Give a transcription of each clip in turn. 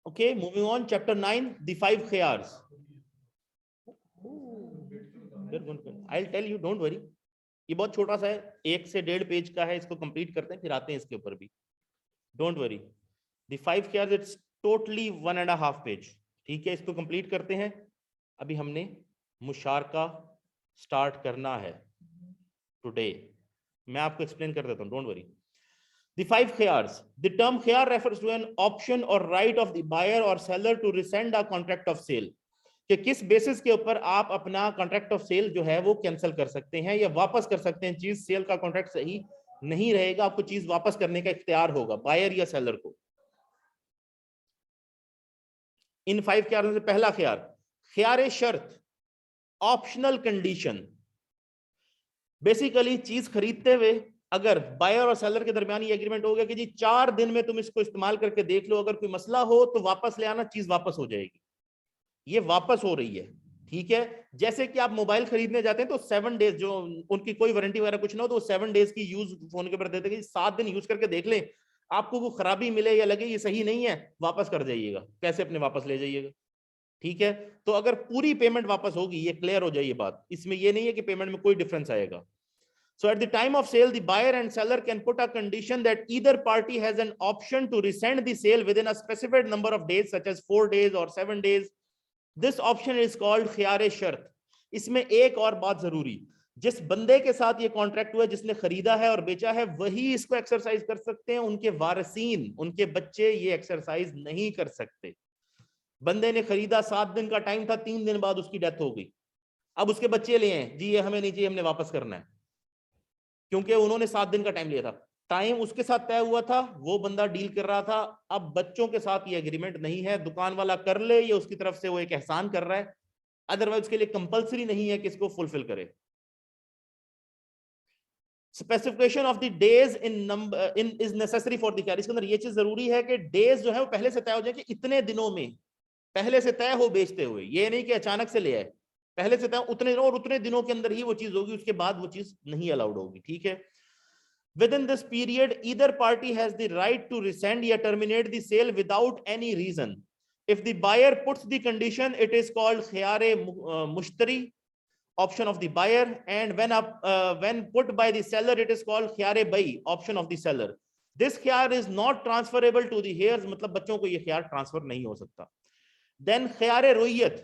Okay, moving on, chapter 9, the 5 khiyars. I'll tell you, don't worry. ये बहुत छोटा सा है, 1 से 1.5 पेज का है, इसको कंप्लीट करते हैं फिर आते हैं इसके ऊपर भी. Don't worry. The 5 khiyars, it's totally 1.5 page. ठीक है, इसको कंप्लीट करते हैं. अभी हमने मुशारका स्टार्ट करना है टुडे. मैं आपको एक्सप्लेन कर देता हूं, don't worry. The 5 khiyars. The term khiyar refers to an option or right of the buyer or seller to rescind a contract of sale. कि किस बेसिस के ऊपर आप अपना कॉन्ट्रैक्ट ऑफ सेल जो है वो कैंसिल कर सकते हैं या वापस कर सकते हैं. चीज सेल का कॉन्ट्रैक्ट सही नहीं रहेगा, आपको चीज वापस करने का इख्तियार होगा बायर या सेलर को. इन 5 खियारों से पहला खियार, खियार शर्त, ऑप्शनल कंडीशन. बेसिकली चीज खरीदते हुए अगर बायर और सेलर के दरमियान ये एग्रीमेंट हो गया कि जी 4 दिन में तुम इसको इस्तेमाल करके देख लो, अगर कोई मसला हो तो वापस ले आना, चीज वापस हो जाएगी. ये वापस हो रही है. ठीक है, जैसे कि आप मोबाइल खरीदने जाते हैं तो 7 डेज, जो उनकी कोई वारंटी वगैरह कुछ ना हो तो 7 डेज की यूज फोन के ऊपर देते हैं कि 7 दिन यूज करके देख लें, आपको वो खराबी मिले या लगे ये सही नहीं है, वापस कर जाइएगा. कैसे अपने वापस ले जाइएगा. ठीक है, तो अगर पूरी पेमेंट वापस होगी, ये क्लियर हो जाए ये बात, इसमें ये नहीं है कि पेमेंट में कोई डिफरेंस आएगा. So at the time of sale, the buyer and seller can put a condition that either party has an option to rescind the sale within a specified number of days, such as 4 days or 7 days. This option is called khiyar shart. इसमें एक और बात जरूरी, जिस बंदे के साथ ये कॉन्ट्रैक्ट हुआ, जिसने खरीदा है और बेचा है, वही इसको एक्सरसाइज कर सकते हैं. उनके वारिसीन, उनके बच्चे ये एक्सरसाइज नहीं कर सकते. बंदे ने खरीदा, 7 दिन का टाइम था, 3 दिन बाद उसकी डेथ हो गई. अब उसके बच्चे ले आए, जी ये हमें नहीं चाहिए, हमने वापस करना है, क्योंकि उन्होंने 7 दिन का टाइम लिया था. टाइम उसके साथ तय हुआ था, वो बंदा डील कर रहा था. अब बच्चों के साथ ये एग्रीमेंट नहीं है, दुकान वाला कर ले, ये उसकी तरफ से वो एक एहसान कर रहा है, अदरवाइज उसके लिए कंपलसरी नहीं है कि इसको फुलफिल करे. Specification of the days in number in is necessary for the खियार. इसके अंदर ये चीज जरूरी है कि डेज जो है वो पहले से तय हो जाए कि इतने दिनों में, पहले से तय हो बेचते हुए, ये नहीं कि अचानक से ले आए, पहले से तय उतने दिनों, और उतने दिनों के अंदर ही वो चीज होगी, उसके बाद वो चीज नहीं अलाउड होगी. ठीक है, within this period either party has the right to rescind or terminate the sale without any reason. If the buyer puts the condition, it is called khiyare mushtari, option of the buyer, and when put by the seller, it is called khiyare bai, option of the seller. This khiyar is not transferable to the heirs, मतलब बच्चों को ये खियार transfer नहीं हो सकता. Then khiyare ruiyat,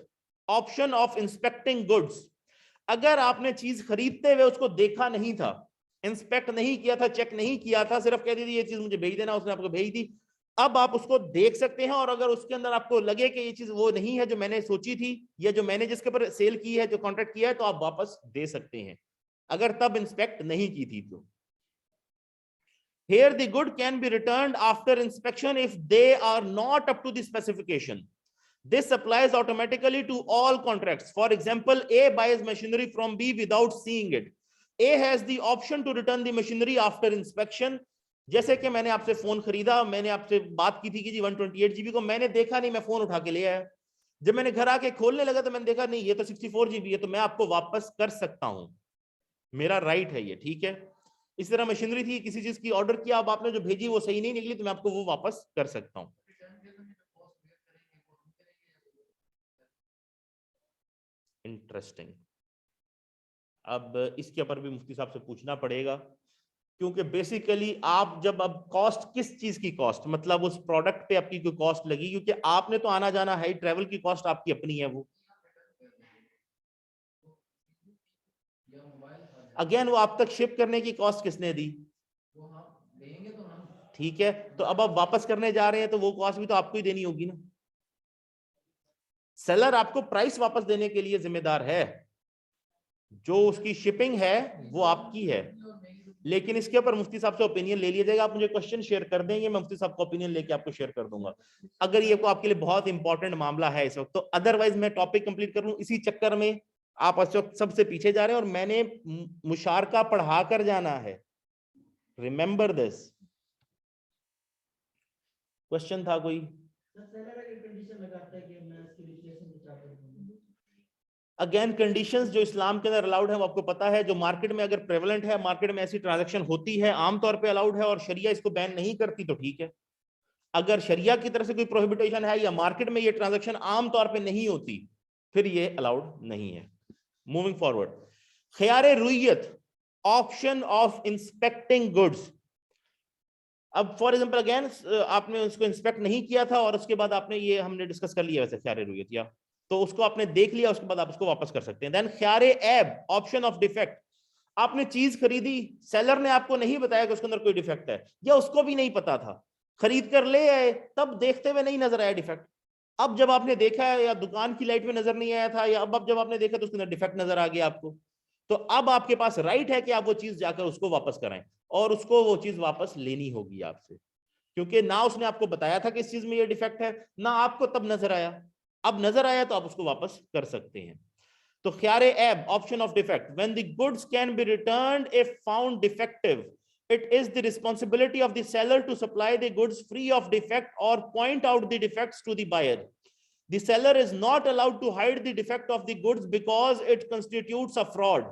option of inspecting goods. अगर आपने चीज खरीदते हुए उसको देखा नहीं था, इंस्पेक्ट नहीं किया था, चेक नहीं किया था, सिर्फ कह दी थी ये चीज मुझे भेज देना, उसने आपको भेज दी, अब आप उसको देख सकते हैं, और अगर उसके अंदर आपको लगे कि ये चीज वो नहीं है जो मैंने सोची थी या जो मैंने जिसके ऊपर सेल की है, जो कॉन्ट्रैक्ट किया है, तो आप वापस दे सकते हैं, अगर तब इंस्पेक्ट नहीं की थी तो. Here the good can be returned after inspection if they are not up to the specification. This applies automatically to all contracts. For example, A buys machinery from B without seeing it. A has the option to return the machinery after inspection. जैसे कि मैंने आपसे phone खरीदा, मैंने आपसे बात की थी कि जी 128 GB को मैंने देखा नहीं, मैं फोन उठा के ले आया. जब मैंने घर आके खोलने लगा तो मैंने देखा नहीं, ये तो 64 GB है, तो मैं आपको वापस कर सकता हूं, मेरा राइट है ये. ठीक है, इस तरह मशीनरी थी, किसी चीज की ऑर्डर किया, अब आपने जो भेजी वो सही नहीं निकली, तो मैं आपको वो वापस कर सकता हूं. इंटरेस्टिंग. अब इसके ऊपर भी मुफ्ती साहब से पूछना पड़ेगा, क्योंकि बेसिकली आप जब, अब कॉस्ट किस चीज की कॉस्ट, मतलब उस प्रोडक्ट पे आपकी कोई कॉस्ट लगी, क्योंकि आपने तो आना जाना है, ट्रेवल की कॉस्ट आपकी अपनी है, वो अगेन वो आप तक शिप करने की कॉस्ट किसने दी. ठीक है, तो अब आप वापस करने जा रहे हैं तो वो कॉस्ट भी तो आपको ही देनी होगी ना. सेलर आपको प्राइस वापस देने के लिए जिम्मेदार है, जो उसकी शिपिंग है वो आपकी है, लेकिन इसके ऊपर मुफ्ती साहब से ओपिनियन ले लिया जाएगा. आप मुझे क्वेश्चन शेयर कर देंगे, मैं मुफ्ती साहब का ओपिनियन लेके आपको शेयर कर दूंगा, अगर ये को आपके लिए बहुत इंपॉर्टेंट मामला है इस वक्त तो. अदरवाइज मैं टॉपिक कंप्लीट कर लूं, इसी चक्कर में आप इस वक्त सबसे पीछे जा रहे हैं, और मैंने मुशारका पढ़ा कर जाना है, रिमेंबर दिस. क्वेश्चन था कोई? अगेन कंडीशंस जो इस्लाम के अंदर अलाउड है वो आपको पता है, जो मार्केट में अगर प्रेवलेंट है, मार्केट में ऐसी ट्रांजैक्शन होती है, आमतौर पे अलाउड है, और शरिया इसको बैन नहीं करती, तो ठीक है. अगर शरिया की तरफ से कोई प्रोहिबिटेशन है या मार्केट में ये ट्रांजैक्शन आमतौर पे नहीं होती, फिर ये अलाउड नहीं है। मूविंग फॉरवर्ड, खियारे रुयत, ऑप्शन ऑफ इंस्पेक्टिंग गुड्स। अब फॉर एग्जांपल अगेन आपने उसको इंस्पेक्ट नहीं किया था और उसके बाद आपने, ये हमने डिस्कस कर लिया वैसे खियारे रुयत, या तो उसको आपने देख लिया, उसके बाद आप उसको वापस कर सकते हैं। देन खियारे ऐब, ऑप्शन ऑफ डिफेक्ट। आपने चीज खरीदी, सेलर ने आपको नहीं बताया कि उसके अंदर कोई डिफेक्ट है, या उसको भी नहीं पता था, खरीद कर ले आए, तब देखते हुए नहीं नजर आया डिफेक्ट। अब जब आपने देखा है, या दुकान की लाइट में नजर नहीं आया था, या अब जब आपने देखा तो उसके अंदर डिफेक्ट नजर आ गया आपको, तो अब आपके पास राइट है कि आप वो चीज जाकर उसको वापस कराएं, और उसको वो चीज वापस लेनी होगी आपसे, क्योंकि ना उसने आपको बताया था कि इस चीज में ये डिफेक्ट है, ना आपको तब नजर आया। अब नजर आया तो आप उसको वापस कर सकते हैं। तो ख्यारे ऐब, option of defect, when the goods can be returned if found defective, it is the responsibility of the seller to supply the goods free of defect or point out the defects to the buyer. The seller is not allowed to hide the defect of the goods because it constitutes a fraud.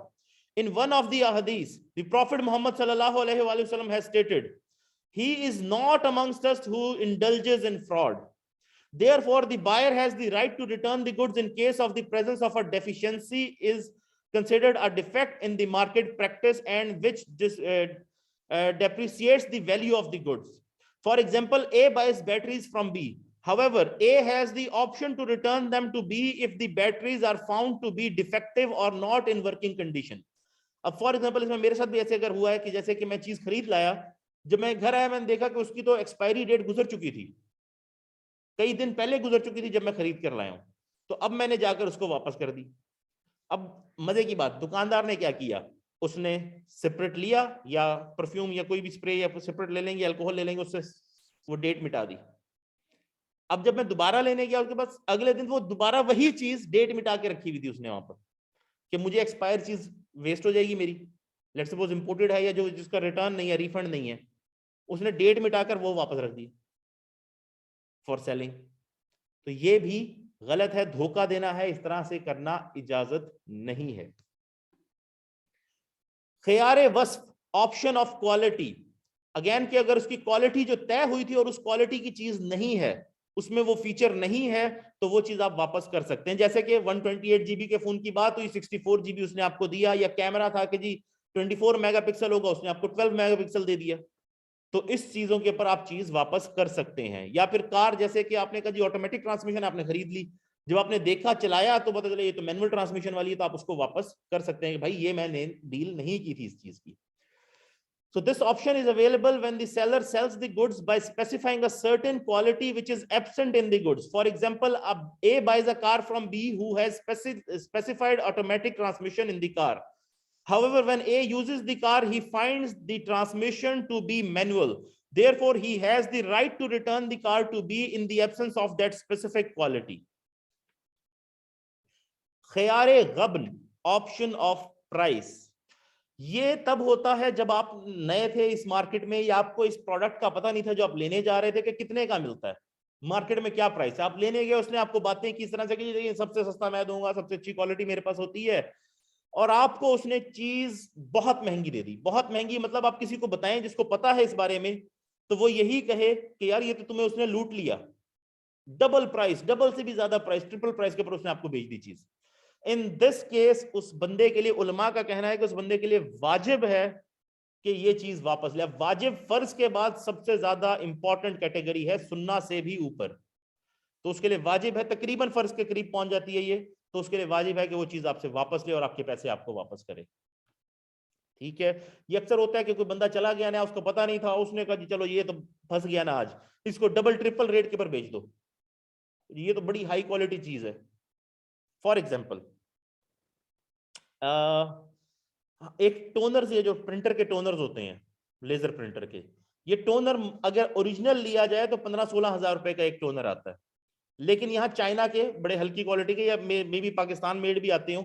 In one of the ahadith, the Prophet Muhammad sallallahu alaihi wasallam has stated, he is not amongst us who indulges in fraud. Therefore, the buyer has the right to return the goods in case of the presence of a deficiency is considered a defect in the market practice and which depreciates the value of the goods. For example, A buys batteries from B. However, A has the option to return them to B if the batteries are found to be defective or not in working condition. अब for example इसमें मेरे साथ भी ऐसे अगर हुआ है कि जैसे कि मैं चीज खरीद लाया, जब मैं घर आया मैंने देखा कि उसकी तो एक्सपायरी डेट गुजर चुकी थी, कई दिन पहले गुजर चुकी थी जब मैं खरीद कर लाया हूं, तो अब मैंने जाकर उसको वापस कर दी। अब मजे की बात, दुकानदार ने क्या किया, उसने सेपरेट लिया, या परफ्यूम या कोई भी स्प्रे या सेपरेट ले लेंगे, अल्कोहल ले लेंगे, उससे वो डेट मिटा दी। अब जब मैं दोबारा लेने गया उसके पास, अगले दिन वो दोबारा वही चीज डेट मिटा के रखी हुई थी उसने वहां पर, कि मुझे एक्सपायर चीज वेस्ट हो जाएगी मेरी, लेट्स सपोज इंपोर्टेड है या जो जिसका रिटर्न नहीं है, रिफंड नहीं है, उसने डेट मिटाकर वो वापस रख दी फॉर सेलिंग। तो ये भी गलत है, धोखा देना है, इस तरह से करना इजाजत नहीं है। खियारे वस्फ, ऑप्शन ऑफ क्वालिटी, अगेन कि अगर उसकी क्वालिटी जो तय हुई थी और उस क्वालिटी की चीज नहीं है, उसमें वो फीचर नहीं है, तो वो चीज आप वापस कर सकते हैं। जैसे कि 128 GB के फोन की बात हुई, 64 GB उसने आपको दिया, या कैमरा था कि जी 24 मेगापिक्सल होगा, उसने आपको 12 मेगापिक्सल दे दिया, तो इस चीजों के ऊपर आप चीज वापस कर सकते हैं। या फिर कार, जैसे कि आपने कहा जी ऑटोमेटिक ट्रांसमिशन आपने खरीद ली, जब आपने देखा चलाया तो पता चला ये तो मैनुअल ट्रांसमिशन वाली है, तो आप उसको वापस कर सकते हैं कि भाई ये मैंने डील नहीं की थी इस चीज की। So this option is available when the seller sells the goods by specifying a certain quality which is absent in the goods. For example, A buys a car from B who has specified automatic transmission in the car. However, when A uses the car, he finds the transmission to be manual. Therefore, he has the right to return the car to B in the absence of that specific quality. खियारे गब्न, option of price, ये तब होता है जब आप नए थे इस मार्केट में, या आपको इस प्रोडक्ट का पता नहीं था जो आप लेने जा रहे थे कि कितने का मिलता है, मार्केट में क्या प्राइस है, आप लेने गए, उसने आपको बातें की इस तरह से कि सबसे सस्ता मैं दूंगा, सबसे अच्छी क्वालिटी मेरे पास होती है, और आपको उसने चीज बहुत महंगी दे दी। बहुत महंगी मतलब आप किसी को बताएं जिसको पता है इस बारे में, तो वो यही कहे कि यार ये तो तुम्हें उसने लूट लिया, डबल प्राइस, डबल से भी ज्यादा प्राइस, ट्रिपल प्राइस के ऊपर उसने आपको बेच दी चीज। इन दिस केस उस बंदे के लिए, उलमा का कहना है कि उस बंदे के लिए वाजिब है कि ये चीज वापस ले। वाजिब फर्ज के बाद सबसे ज्यादा इंपॉर्टेंट कैटेगरी है, सुन्ना से भी ऊपर, तो उसके लिए वाजिब है, तकरीबन फर्ज के करीब पहुंच जाती है ये, तो उसके लिए वाजिब है कि वो चीज आपसे वापस ले और आपके पैसे आपको वापस करे। ठीक है, ये अक्सर होता है कि कोई बंदा चला गया ना, उसको पता नहीं था, उसने कहा जी चलो ये तो फंस गया ना आज, इसको डबल ट्रिपल रेट के ऊपर बेच दो, ये तो बड़ी हाई क्वालिटी चीज है। फॉर एग्जाम्पल एक टोनर से, जो प्रिंटर के टोनर्स होते हैं, लेजर प्रिंटर के, ये टोनर अगर ओरिजिनल लिया जाए तो 15-16 हजार रुपए का एक टोनर आता है, लेकिन यहाँ चाइना के बड़े हल्की क्वालिटी के, या मे भी पाकिस्तान मेड भी आते हो,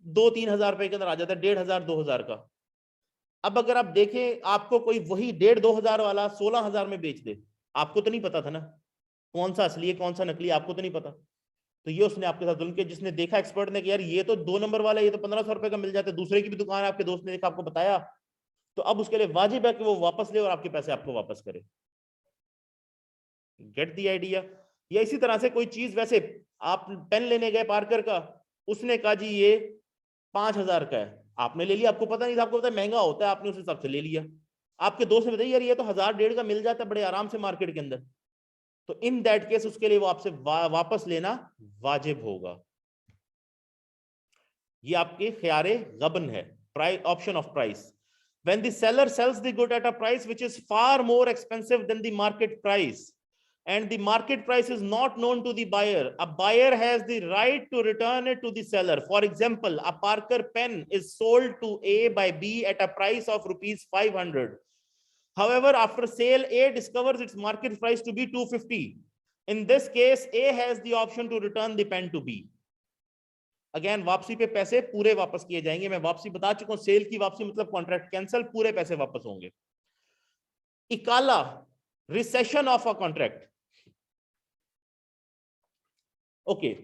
2-3 हजार रुपए के अंदर आ जाता है, 1500-2000 का। अब अगर आप देखें, आपको कोई वही 1500-2000 वाला 16,000 में बेच दे, आपको तो नहीं पता था ना कौन सा असली है कौन सा नकली, आपको तो नहीं पता, तो ये उसने आपके साथ जुल्म किया। जिसने देखा एक्सपर्ट ने कि यार ये तो 2 नंबर वाला है, ये तो 1500 रुपए का मिल जाता है, दूसरे की भी दुकान है, आपके दोस्त ने देखा, आपको बताया, तो अब उसके लिए वाजिब है कि वो वापस ले और आपके पैसे आपको वापस करे। Get the idea. या इसी तरह से कोई चीज, वैसे आप पेन लेने गए पार्कर का, उसने कहा जी ये 5,000 का है, आपने ले लिया, आपको पता नहीं था, आपको पता महंगा होता है, आपने उस हिसाब से ले लिया। आपके दोस्त ने बताया यार ये तो 1,000-1,500 का मिल जाता है बड़े आराम से मार्केट के अंदर, तो इन दैट केस उसके लिए वो आपसे वापस लेना वाजिब होगा। ये आपके ख्यारे गबन है, price, option of price. When the seller sells the good at a price which is far more expensive than the market price, and the market price is not known to the buyer, a buyer has the right to return it to the seller. For example, a Parker pen is sold to A by B at a price of ₹500. However, after sale, A discovers its market price to be 250. In this case, A has the option to return the pen to B. Again वापसी पे पैसे पूरे वापस किए जाएंगे। मैं वापसी बता चुका हूं, सेल की वापसी मतलब कॉन्ट्रैक्ट कैंसिल, पूरे पैसे वापस होंगे। इकाला, rescission of a contract. Okay,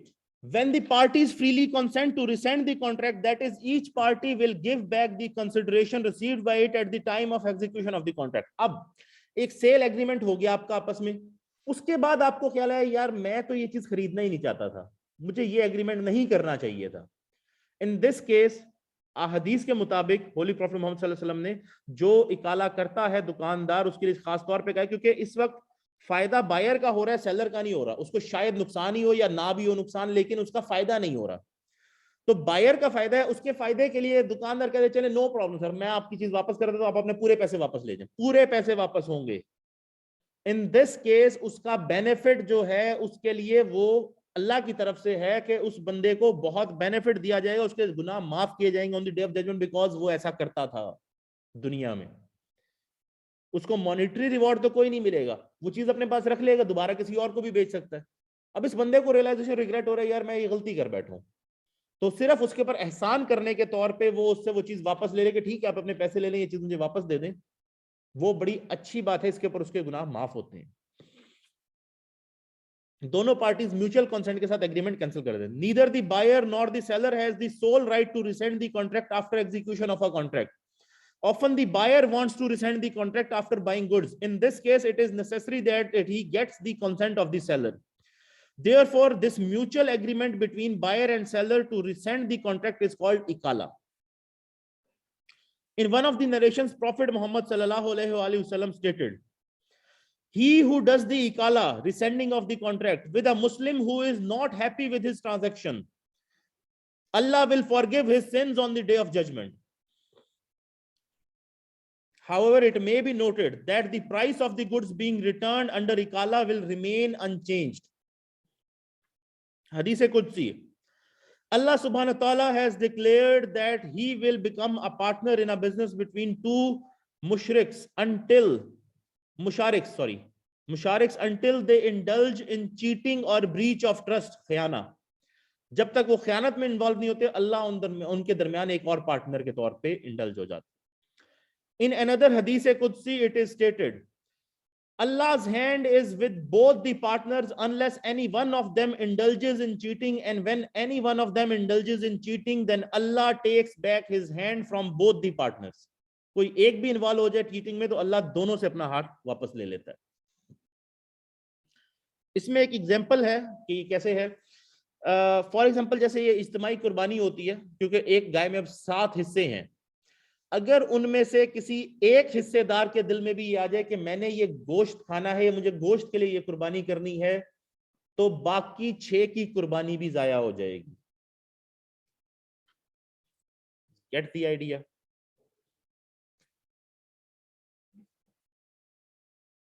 when the parties freely consent to rescind the contract, that is each party will give back the consideration received by it at the time of execution of the contract. अब एक sale agreement हो गया आपका आपस में, उसके बाद आपको ख्याल है यार मैं तो ये चीज खरीदना ही नहीं चाहता था, मुझे ये एग्रीमेंट नहीं करना चाहिए था। इन दिस केस हदीस के मुताबिक होली प्रॉफेट मोहम्मद सल्लल्लाहु अलैहि वसल्लम ने जो इकाला करता है दुकानदार, उसके लिए खास तौर पे कहा, क्योंकि इस वक्त फायदा बायर का हो रहा है, सेलर का नहीं हो रहा। उसको शायद नुकसान ही हो या ना भी हो नुकसान, लेकिन उसका फायदा नहीं हो रहा। तो बायर का फायदा है, उसके फायदे के लिए दुकानदार कहते चले नो प्रॉब्लम सर, मैं आपकी चीज वापस कर देता हूं, आप अपने पूरे पैसे वापस ले जाएं, पूरे पैसे वापस होंगे। इन दिस केस उसका बेनिफिट जो है उसके लिए वो अल्लाह की तरफ से है कि उस बंदे को बहुत बेनिफिट दिया जाएगा, उसके गुनाह माफ किए जाएंगे on the day of judgment, because वो ऐसा करता था दुनिया में। उसको मॉनिटरी रिवॉर्ड तो कोई नहीं मिलेगा, वो चीज अपने पास रख लेगा, दोबारा किसी और को भी बेच सकता है। अब इस बंदे को रियलाइजेशन, रिग्रेट हो रहा है यार मैं ये गलती कर बैठा हूं, तो सिर्फ उसके ऊपर एहसान करने के तौर पे वो उससे वो चीज वापस ले ले कि ठीक है आप अपने पैसे ले लें, ये चीज मुझे वापस दे दें, वो बड़ी अच्छी बात है, इसके ऊपर उसके गुनाह माफ होते हैं। दोनों पार्टीज म्यूचुअल कंसेंट के साथ एग्रीमेंट कैंसिल कर दें। Neither the buyer nor the seller has the sole right to rescind the contract after execution of a contract. Often the buyer wants to rescind the contract after buying goods. In this case, it is necessary that he gets the consent of the seller. Therefore, this mutual agreement between buyer and seller to rescind the contract is called ikala. In one of the narrations, Prophet Muhammad sallallahu alaihi wasallam stated, he who does the ikala, rescinding of the contract, with a Muslim who is not happy with his transaction, Allah will forgive his sins on the day of judgment. However, it may be noted that the price of the goods being returned under ikala will remain unchanged. Hadith Qudsi. Allah subhanahu wa ta'ala has declared that he will become a partner in a business between two mushriks until they indulge in cheating or breach of trust, khiyana. जब तक वो खयानत में involve नहीं होते, अल्लाह उनके दरमियान एक और पार्टनर के तौर पे इंडल्ज हो जाता। In another hadith Qudsi, it is stated, Allah's hand is with both the partners unless any one of them indulges in cheating, and when any one of them indulges in cheating, then Allah takes back his hand from both the partners. कोई एक भी involve हो जाए cheating में तो अल्लाह दोनों से अपना हाथ वापस ले लेता है। इसमें एक एग्जांपल है कि ये कैसे है। फॉर एग्जांपल जैसे ये इज्तिमाई कुर्बानी होती है, क्योंकि एक गाय में अब 7 हिस्से हैं, अगर उनमें से किसी एक हिस्सेदार के दिल में भी ये आ जाए कि मैंने ये गोश्त खाना है, मुझे गोश्त के लिए ये कुर्बानी करनी है, तो बाकी 6 की कुर्बानी भी जाया हो जाएगी। Get the idea.